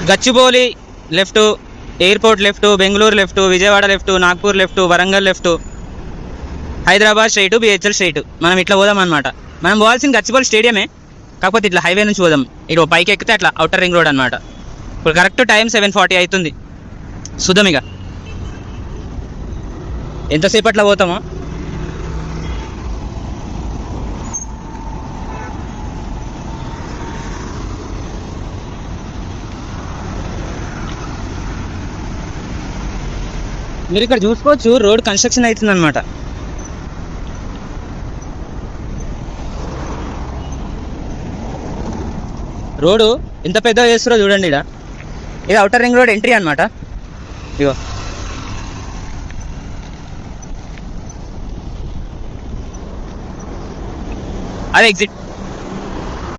Gachibowli left, airport left, Bengaluru left, Vijayawada left, Nagpur left, Warangal left, Hyderabad straight, BHEL straight. మనం ఇట్లా పోదాం అనమాట. మనం పోవాల్సిన గచ్చిబౌలి స్టేడియమే, కాకపోతే ఇట్లా హైవే నుంచి పోదాం. ఇటు పైకి ఎక్కితే అట్లా అవుటర్ రింగ్ రోడ్ అనమాట. ఇప్పుడు కరెక్ట్ టైం 7:40 అవుతుంది. చూద్దాం ఇక ఎంతసేపు అట్లా పోతామో. మీరు ఇక్కడ చూసుకోవచ్చు, రోడ్ కన్స్ట్రక్షన్ అవుతుంది అనమాట. రోడ్డు ఎంత పెద్దగా చేస్తారో చూడండి. ఇది అవుటర్ రింగ్ రోడ్ ఎంట్రీ అనమాట. ఇగో అదే ఎగ్జిట్.